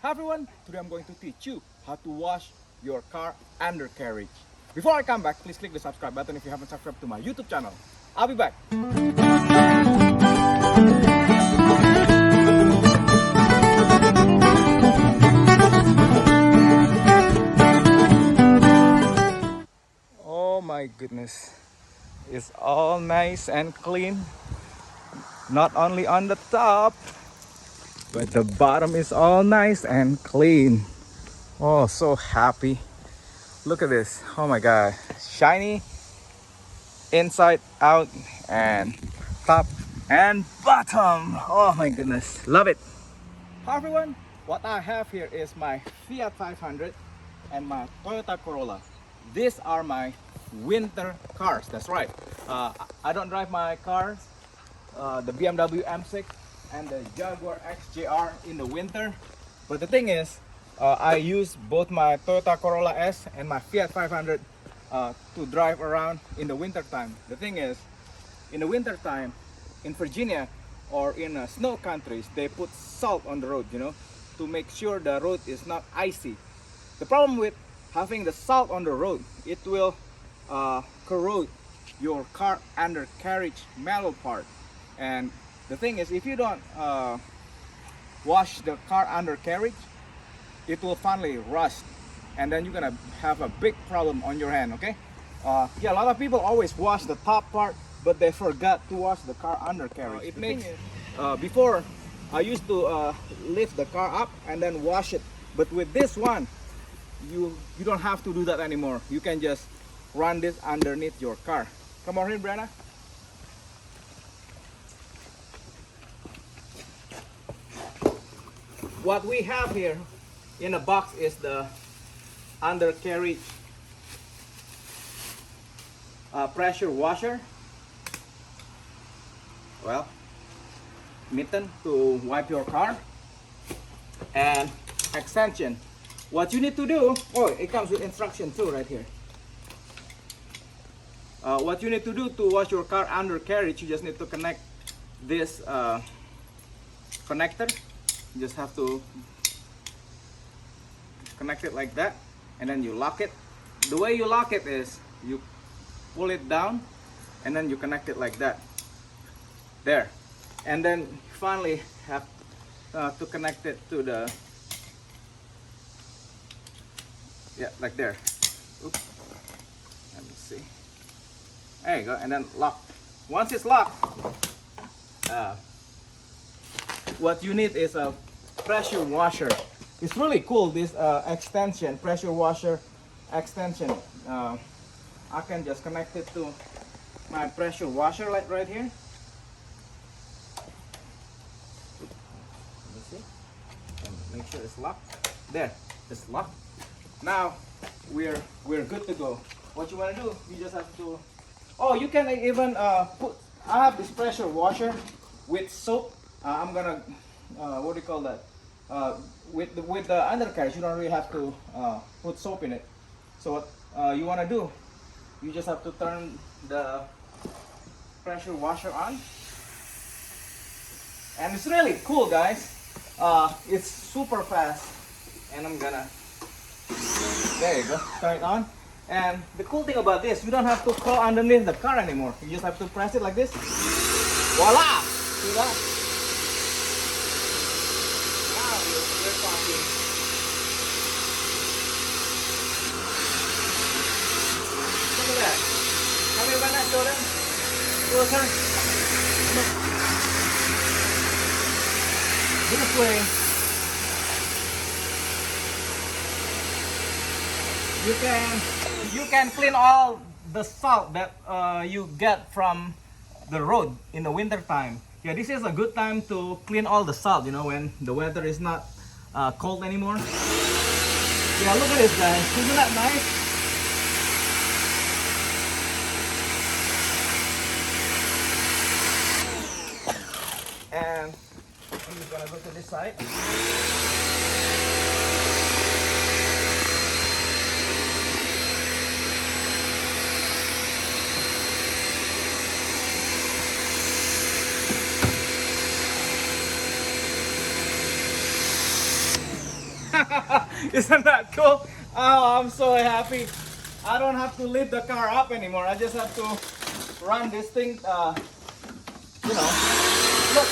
Hi everyone, today I'm going to teach you how to wash your car undercarriage. Before I come back, please click the subscribe button if you haven't subscribed to my YouTube channel. I'll be back. Oh my goodness, it's all nice and clean. Not only on the top, but the bottom is all nice and clean. Oh, so happy. Look at this. Oh my god. Shiny inside out and top and bottom. Oh my goodness. Love it. Hi everyone. What I have here is my Fiat 500 and my Toyota Corolla. These are my winter cars. That's right. I don't drive my cars, the BMW M6 and the Jaguar XJR in the winter. But the thing is, I use both my Toyota Corolla S and my Fiat 500 to drive around in the winter time. The thing is, in the winter time, in Virginia or in snow countries, they put salt on the road, to make sure the road is not icy. The problem with having the salt on the road, it will corrode your car undercarriage metal part. And the thing is, if you don't wash the car undercarriage, it will finally rust, and then you're gonna have a big problem on your hand. Okay, yeah, a lot of people always wash the top part, but they forgot to wash the car undercarriage. It makes before I used to lift the car up and then wash it, but with this one you don't have to do that anymore. You can just run this underneath your car. Come on in, Brenna. What we have here in a box is the undercarriage pressure washer. Well, mitten to wipe your car, and extension. What you need to do, oh, it comes with instruction too right here. What you need to do to wash your car undercarriage, you just need to connect this connector. You just have to connect it like that, and then you lock it. The way you lock it is you pull it down and then you connect it like that there, and then finally have to connect it to the, yeah, like there. Oops. Let me see. There you go, and then lock. Once it's locked, what you need is a pressure washer. It's really cool, this extension, pressure washer extension. I can just connect it to my pressure washer like right here. Let me see. And make sure it's locked. There, it's locked. Now we're good to go. What you want to do, you just have to. Oh, you can even put. I have this pressure washer with soap. I'm gonna, what do you call that? With the undercarriage, you don't really have to put soap in it. So what you want to do, you just have to turn the pressure washer on, and it's really cool, guys. It's super fast, and I'm gonna, there you go, turn it on. And the cool thing about this, you don't have to crawl underneath the car anymore. You just have to press it like this. Voila! See that? Now we're talking. Look at that. Come here, Vanna, show them. Closer. This way, you can clean all the salt that you get from the road in the winter time. Yeah, this is a good time to clean all the salt, when the weather is not cold anymore. Yeah, look at this, guys. Isn't that nice? And I'm just gonna go to this side. Isn't that cool? Oh, I'm so happy. I don't have to lift the car up anymore. I just have to run this thing, you know. Look.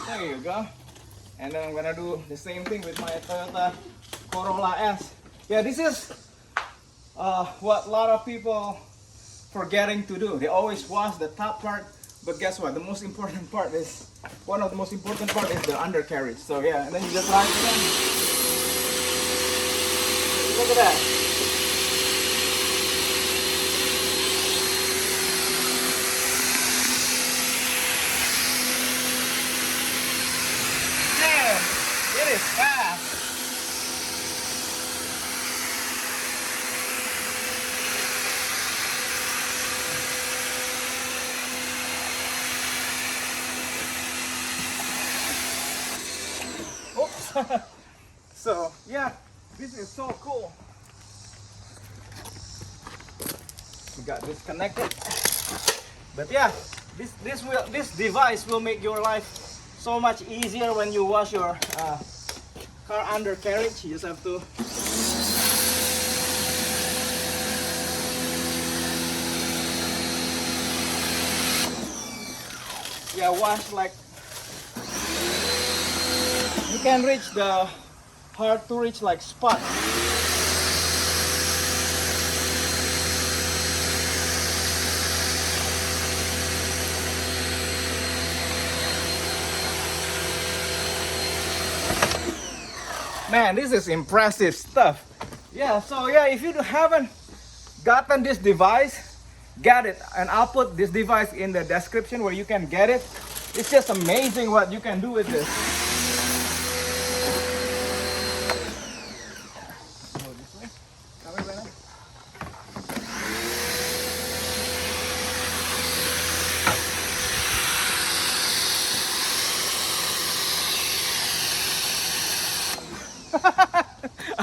There you go. And then I'm gonna do the same thing with my Toyota Corolla S. Yeah, this is what a lot of people forgetting to do. They always wash the top part, but guess what? The most important part is, one of the most important part is the undercarriage. So yeah, and then you just ride it in. Look at that. Man, it is fast. So yeah, this is so cool. We got disconnected, but yeah, this device will make your life so much easier when you wash your car undercarriage. You just have to wash like you can reach the hard to reach like spot. Man, this is impressive stuff. Yeah, so yeah, if you haven't gotten this device, get it, and I'll put this device in the description where you can get it. It's just amazing what you can do with this.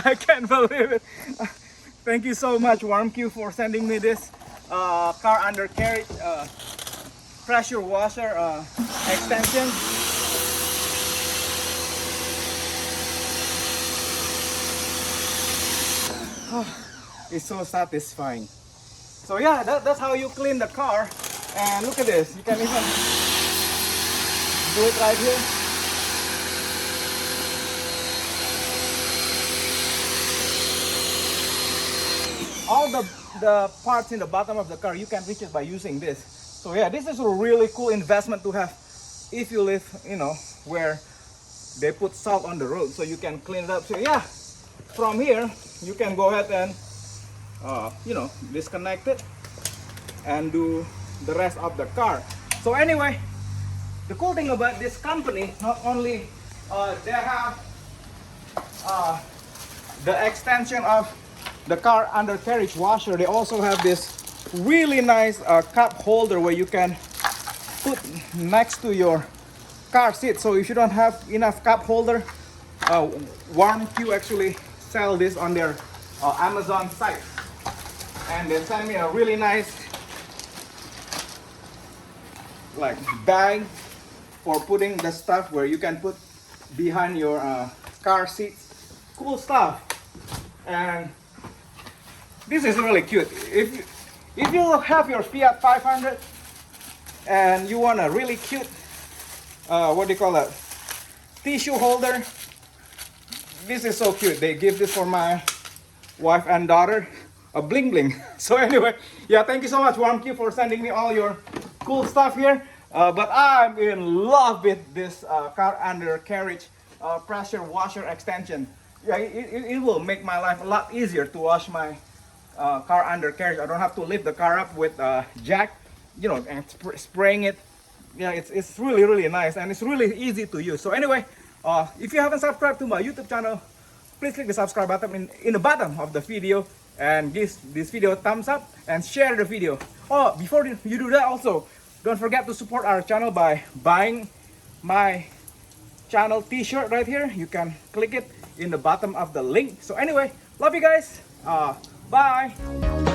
I can't believe it. Thank you so much, WarmQ, for sending me this car undercarriage pressure washer extension. It's so satisfying. So yeah, that's how you clean the car. And look at this, you can even do it right here. All the parts in the bottom of the car, you can reach it by using this. So yeah, this is a really cool investment to have if you live, you know, where they put salt on the road, so you can clean it up. So yeah, from here you can go ahead and you know, disconnect it and do the rest of the car. So anyway, the cool thing about this company, not only they have the extension of the car undercarriage washer, they also have this really nice cup holder where you can put next to your car seat. So if you don't have enough cup holder, WarmQ actually sell this on their Amazon site, and they send me a really nice like bag for putting the stuff where you can put behind your car seats. Cool stuff. And this is really cute. If you have your Fiat 500 and you want a really cute what do you call that, tissue holder, this is so cute. They give this for my wife and daughter, a Bling Bling. So anyway, yeah, thank you so much, WarmQ, for sending me all your cool stuff here. But I'm in love with this car undercarriage pressure washer extension. Yeah, it will make my life a lot easier to wash my car undercarriage. I don't have to lift the car up with jack, you know, and spraying it. Yeah, it's really nice, and it's really easy to use. So anyway, if you haven't subscribed to my YouTube channel, please click the subscribe button in the bottom of the video and give this video a thumbs up and share the video. Oh, before you do that, also don't forget to support our channel by buying my channel t-shirt right here. You can click it in the bottom of the link. So anyway, love you guys. Bye.